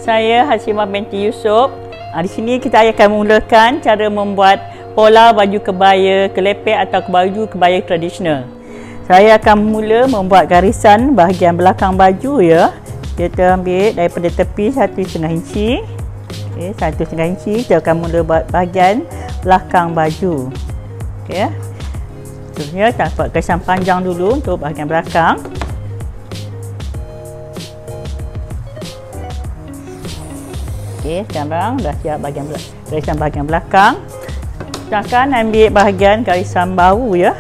Saya Hashimah binti Yusof. Di sini kita akan memulakan cara membuat pola baju kebaya kelepek atau baju kebaya tradisional. Saya akan mula membuat garisan bahagian belakang baju ya. Kita ambil daripada tepi 1,5 inci. Okey, 1,5 inci. Kita akan mula buat bahagian belakang baju. Okey. Contohnya kita buat garisan panjang dulu untuk bahagian belakang. Okey, sekarang dah siap garisan bahagian belakang. Kita akan ambil bahagian garisan bahu ya.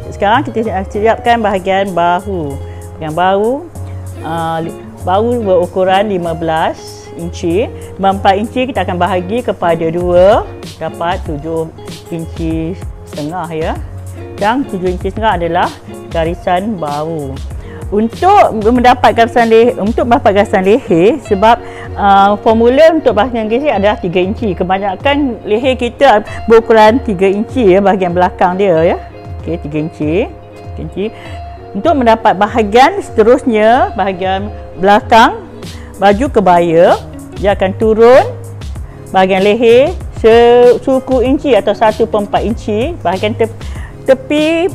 Sekarang kita siapkan bahagian bahu. Bahagian bahu berukuran 15 inci. 4 inci kita akan bahagi kepada 2, dapat 7 inci setengah ya. Dan 7 inci setengah adalah garisan bahu. Untuk mendapatkan garisan leher, sebab formula untuk bahagian leher adalah 3 inci. Kebanyakan leher kita berukuran 3 inci ya, bahagian belakang dia ya. Okey, 3 inci. Untuk mendapat bahagian seterusnya, bahagian belakang baju kebaya, dia akan turun bahagian leher suku inci atau 1/4 inci. Bahagian tepi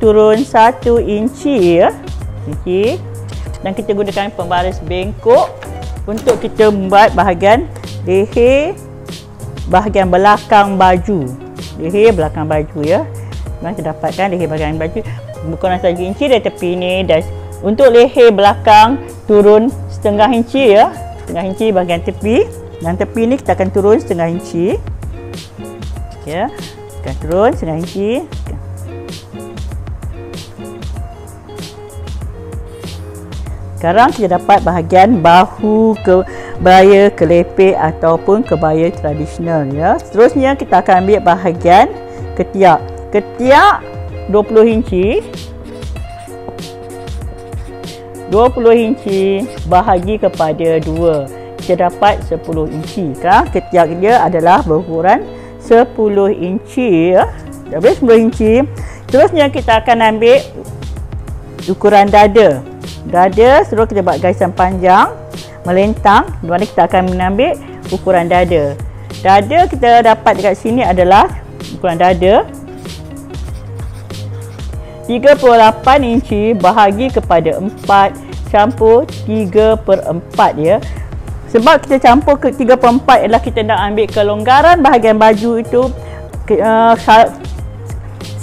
turun 1 inci ya. Dan kita gunakan pembaris bengkok untuk kita membuat bahagian leher bahagian belakang baju. Leher belakang baju ya. Kita dapatkan leher belakang baju ukuran 1 inci dari tepi ni, dan untuk leher belakang turun setengah inci ya. Setengah inci bahagian tepi, dan tepi ni kita akan turun setengah inci. Ya. Akan turun setengah inci. Sekarang kita dapat bahagian bahu kebaya kelepek ataupun kebaya tradisional ya. Seterusnya kita akan ambil bahagian ketiak. Ketiak 20 inci. 20 inci bahagi kepada 2. Kita dapat 10 inci. Kan? Ketiak dia adalah berukuran 10 inci ya. Dah boleh 10 inci. Seterusnya kita akan ambil ukuran dada. Dada, seterus kita buat garisan panjang melentang, di mana kita akan mengambil ukuran dada. Dada kita dapat dekat sini adalah ukuran dada 38 inci bahagi kepada 4 campur 3/4 ya. Sebab kita campur ke 3/4 ialah kita nak ambil kelonggaran bahagian baju itu.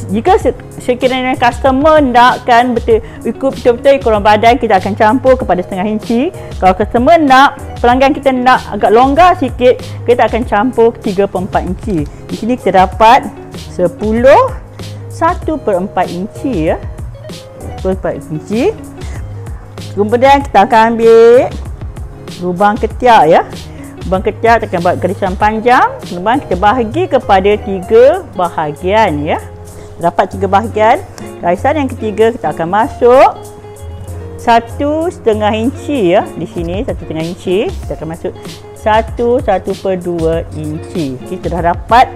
Jika sekiranya customer nakkan ikut betul-betul ukuran badan, kita akan campur kepada setengah inci. Kalau customer nak, pelanggan kita nak agak longgar sikit, kita akan campur 3/4 inci. Di sini kita dapat 1/4 inci ya. 1/4 inci. Kemudian kita akan ambil lubang ketiak ya. Lubang ketiak kita akan buat garisan panjang. Kemudian kita bahagi kepada 3 bahagian ya. Dapat 3 bahagian. Garisan yang ketiga kita akan masuk 1,5 inci ya. Di sini 1,5 inci. Kita akan masuk 1/2 inci. Kita dah dapat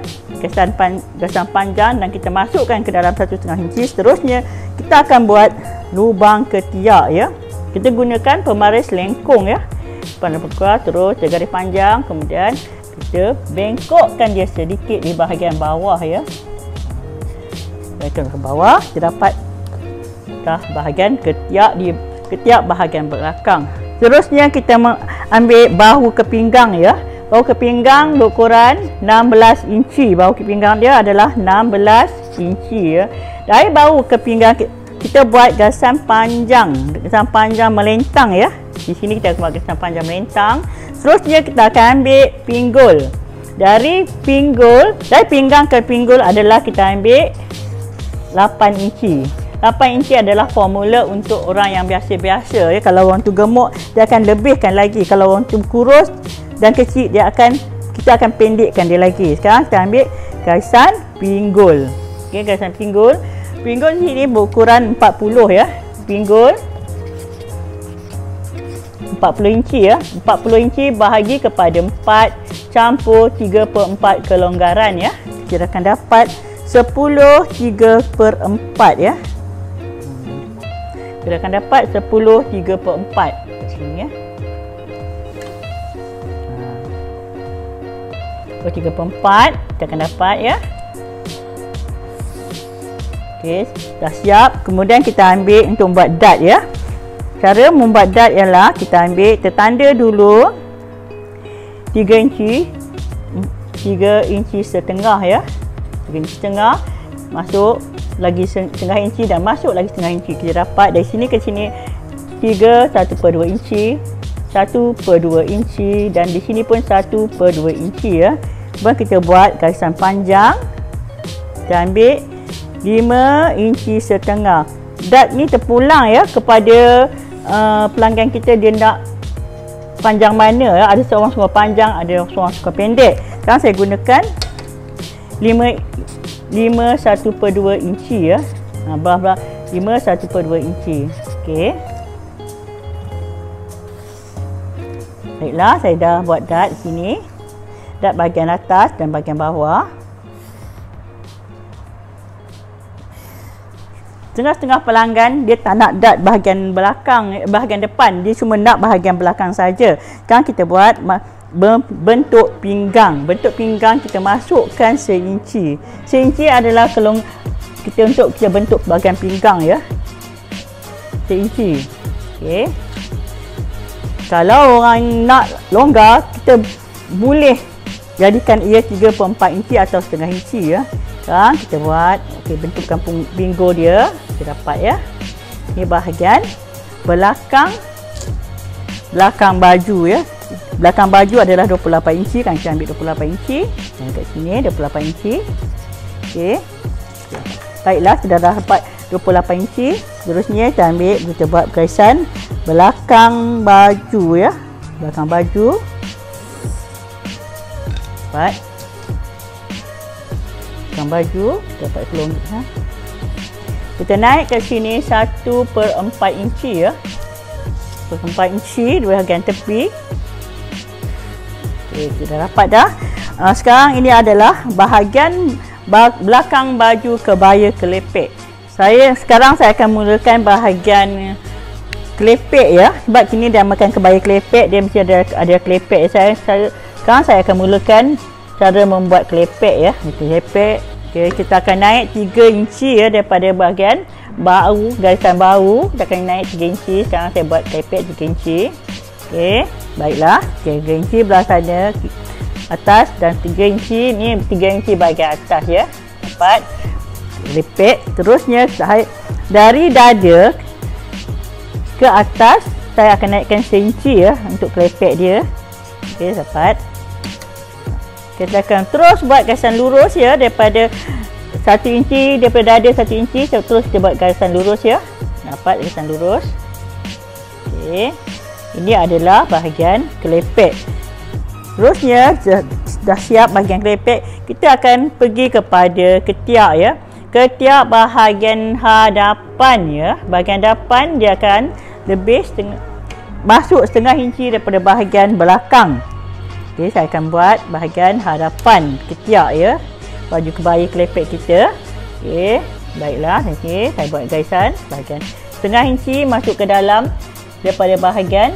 garisan panjang dan kita masukkan ke dalam 1,5 inci. Seterusnya kita akan buat lubang ketiak ya. Kita gunakan pembaris lengkung ya. Pandang pekar, terus garis panjang, kemudian kita bengkokkan dia sedikit di bahagian bawah ya. Bengkok ke bawah, kita dapat bahagian ketiak bahagian belakang. Seterusnya kita ambil bahu ke pinggang ya. Bahu ke pinggang berukuran 16 inci. Bahu ke pinggang dia adalah 16 inci ya. Dari bahu ke pinggang kita buat garisan panjang melentang ya. Di sini kita akan buat garisan panjang melentang. Seterusnya kita akan ambil pinggul. Dari pinggang ke pinggul adalah kita ambil 8 inci. 8 inci adalah formula untuk orang yang biasa-biasa ya. Kalau orang tu gemuk, dia akan lebihkan lagi. Kalau orang tu kurus dan kecil, kita akan pendekkan dia lagi. Sekarang kita ambil garisan pinggul. Okey, garisan pinggul. Pinggul sini berukuran 40 ya. Pinggul 40 inci ya. 40 inci bahagi kepada 4 campur 3/4 kelonggaran ya. Kita akan dapat 10/3/4 ya. Kita akan dapat 10/3/4 sini ya. 2/3/4 kita akan dapat ya. Okey, dah siap. Kemudian kita ambil untuk membuat dart ya. Cara membuat dart ialah kita ambil tertanda dulu 3 inci 3 inci setengah ya. 3 inci setengah, masuk lagi setengah inci dan masuk lagi setengah inci. Kita dapat dari sini ke sini 3 1/2 inci, 1/2 inci dan di sini pun 1/2 inci ya. Kemudian kita buat garisan panjang. Kita ambil 5 inci setengah. Dart ni terpulang ya kepada pelanggan kita, dia nak panjang mana ya. Ada seorang suka panjang, ada seorang suka pendek. Sekarang saya gunakan 5 1/2 inci ya. Belah-belah 5 1/2 inci. Okey. Baiklah, saya dah buat dart sini. Dart bahagian atas dan bahagian bawah. Setengah-setengah pelanggan dia tak nak dart bahagian belakang, bahagian depan, dia cuma nak bahagian belakang saja. Sekarang kita buat bentuk pinggang. Bentuk pinggang kita masukkan seinci. Seinci adalah kita untuk kita bentuk bahagian pinggang ya. Seinci. Okey. Kalau orang nak longgar, kita boleh jadikan ia 3/4 inci atau setengah inci ya. Sekarang kita buat bentukkan bingo dia. Kita dapat ya. Ini bahagian belakang baju ya. Belakang baju adalah 28 inci, kan kita ambil 28 inci. Dan kat sini 28 inci. Okey. Baiklah, sudah dapat 28 inci. Seterusnya kita buat garisan belakang baju ya. Belakang baju. Dapat. Belakang baju dapat kelong ha. Kita naik ke sini 1/4 inci ya. 1/4 inci di bahagian tepi. Okey, kita dapat dah. Sekarang ini adalah bahagian belakang baju kebaya kelepek. Sekarang saya akan mulakan bahagian kelepek ya. Sebab sini dia makan kebaya kelepek, dia mesti ada kelepek. Sekarang saya akan mulakan cara membuat kelepek ya. Kelepek. Okay, kita akan naik 3 inci ya daripada bahagian bahu, garisan bahu. Kita akan naik 3 inci. Sekarang saya buat kelepek 3 inci. Okey, baiklah. 3 inci belah sana atas dan 3 inci ni 3 inci bahagian atas ya. Dapat kelepek. Terusnya dari dada ke atas saya akan naikkan seinci ya untuk kelepek dia. Okey, dapat. Kita akan terus buat garisan lurus ya daripada 1 inci, daripada dada 1 inci terus kita buat garisan lurus ya. Dapat garisan lurus. Okey. Ini adalah bahagian kelepek. Terusnya dah siap bahagian kelepek, kita akan pergi kepada ketiak ya. Ketiak bahagian hadapan ya. Bahagian hadapan dia akan lebih masuk setengah inci daripada bahagian belakang. Okey, saya akan buat bahagian hadapan ketiak ya. Baju kebaya kelepek kita. Okey, baiklah. Okey, saya buat garisan bahagian setengah inci masuk ke dalam daripada bahagian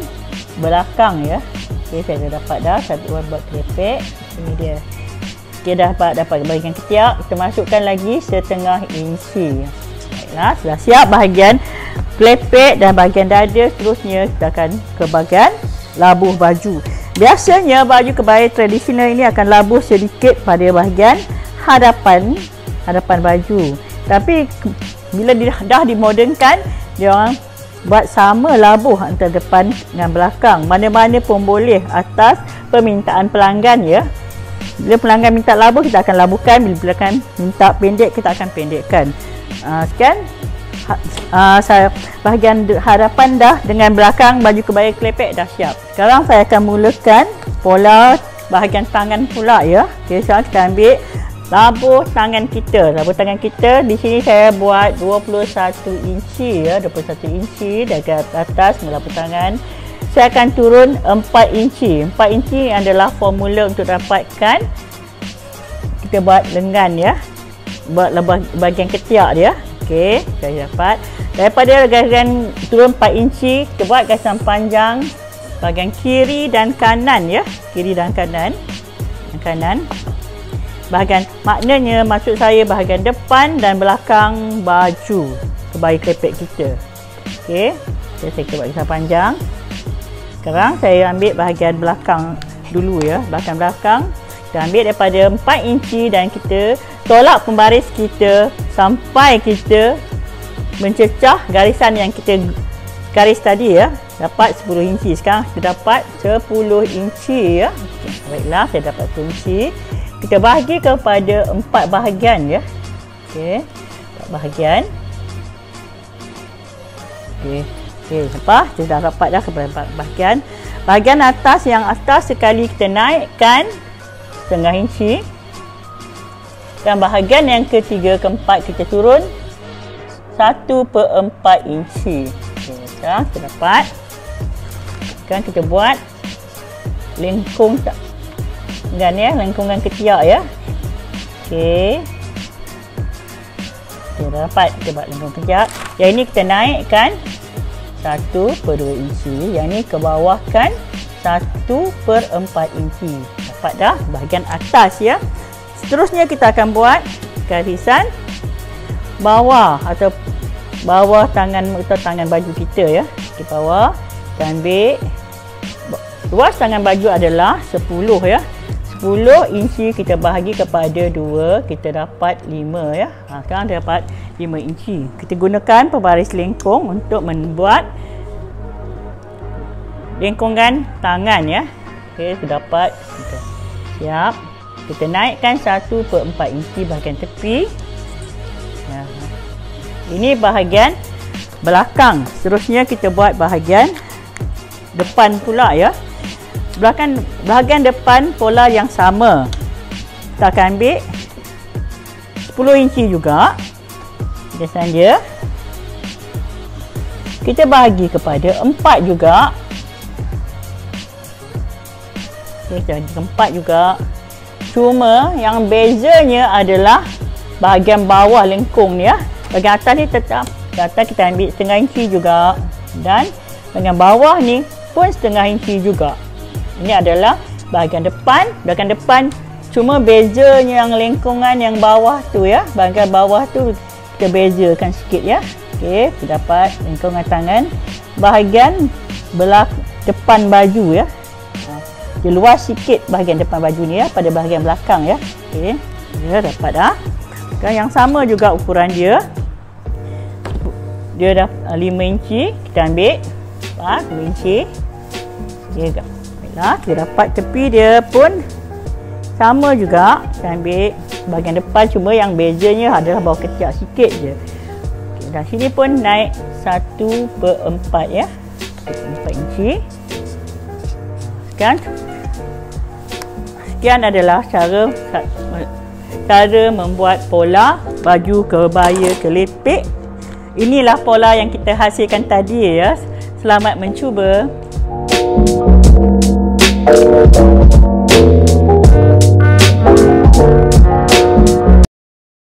belakang ya. Okey, saya dah dapat dah. Saya buat kelepek. Ini dia. Okey, dah dapat bahagian ketiak. Kita masukkan lagi setengah inci. Baiklah, sudah siap bahagian kelepek dan bahagian dada. Seterusnya kita akan ke bahagian labuh baju. Biasanya baju kebaya tradisional ini akan labuh sedikit pada bahagian hadapan baju. Tapi bila dah dimodernkan, dia orang buat sama labuh antara depan dengan belakang. Mana-mana pun boleh atas permintaan pelanggan ya. Bila pelanggan minta labuh, kita akan labuhkan. Bila pelanggan minta pendek, kita akan pendekkan. Sekian bahagian hadapan dah dengan belakang baju kebaya kelepek dah siap. Sekarang saya akan mulakan pola bahagian tangan pula ya. Okey, sekarang kita ambil labuh tangan kita. Labuh tangan kita di sini saya buat 21 inci ya, 21 inci dari atas labuh tangan. Saya akan turun 4 inci. 4 inci adalah formula untuk dapatkan kita buat lengan ya. Buat bahagian ketiak dia. Okey, saya dapat. Daripada garisan turun 4 inci, kita buat garisan panjang bahagian kiri dan kanan ya. Kiri dan kanan. Yang kanan. Maknanya maksud saya bahagian depan dan belakang baju kebaya klepek kita. Okey, saya buat garis panjang. Sekarang saya ambil bahagian belakang dulu ya, belakang. Kita ambil daripada 4 inci dan kita tolak pembaris kita sampai kita mencecah garisan yang kita garis tadi ya. Dapat 10 inci. Sekarang kita dapat 10 inci ya. Okay. Baiklah, saya dapat 10 inci. Kita bahagi kepada 4 bahagian ya. Okey, 4 bahagian. Okey, lepas kita dah dapat dah kepada 4 bahagian. Bahagian atas, yang atas sekali kita naikkan setengah inci. Dan bahagian yang ketiga, keempat kita turun 1/4 inci. Okay, sekarang kita dapat. Sekarang kita buat lengkung dan ya, lengkungan ketiak ya. Okey. Kita dapat, kita buat lengkung ketiak. Yang ini kita naikkan 1/2 inci. Yang ni ke bawah kan 1/4 inci. Dapat dah bahagian atas ya. Seterusnya kita akan buat garisan bawah atau bawah tangan atau tangan baju kita ya. Di bawah kita ambil luas tangan baju adalah 10 ya. 10 inci kita bahagi kepada 2, kita dapat 5 ya. Sekarang dapat 5 inci. Kita gunakan pembaris lengkung untuk membuat lengkungan tangan ya. Okey, kita dapat. Siap. Kita naikkan 1/4 inci bahagian tepi. Ini bahagian belakang. Seterusnya kita buat bahagian depan pula ya. Bahagian depan pola yang sama. Kita akan ambil 10 inci juga. Biasan dia. Kita bahagi kepada 4 juga. Okey, kita bahagi ke 4 juga. Cuma yang bezanya adalah bahagian bawah lengkung ni ya. Bahagian atas ni tetap. Bahagian atas kita ambil setengah inci juga. Dan bahagian bawah ni pun setengah inci juga. Ini adalah bahagian depan. Bahagian depan cuma bezanya yang lengkungan yang bawah tu ya. Bahagian bawah tu kita bezakan sikit ya. Okey, kita dapat lengkungan tangan. Bahagian depan baju ya. Dia luas sikit bahagian depan baju ni ya pada bahagian belakang ya. Okey, dia dapat dah. Dan yang sama juga ukuran dia. Dia dah 5 inci. Kita ambil 2 inci. Okey, baiklah, kita dapat tepi dia pun sama juga. Kita ambil bahagian depan, cuma yang bezanya adalah bawah ketiak sikit je. Okey, dan sini pun naik 1/4 ya. 1/4 inci. Sekian adalah cara membuat pola baju kebaya kelepek. Inilah pola yang kita hasilkan tadi ya. Selamat mencuba.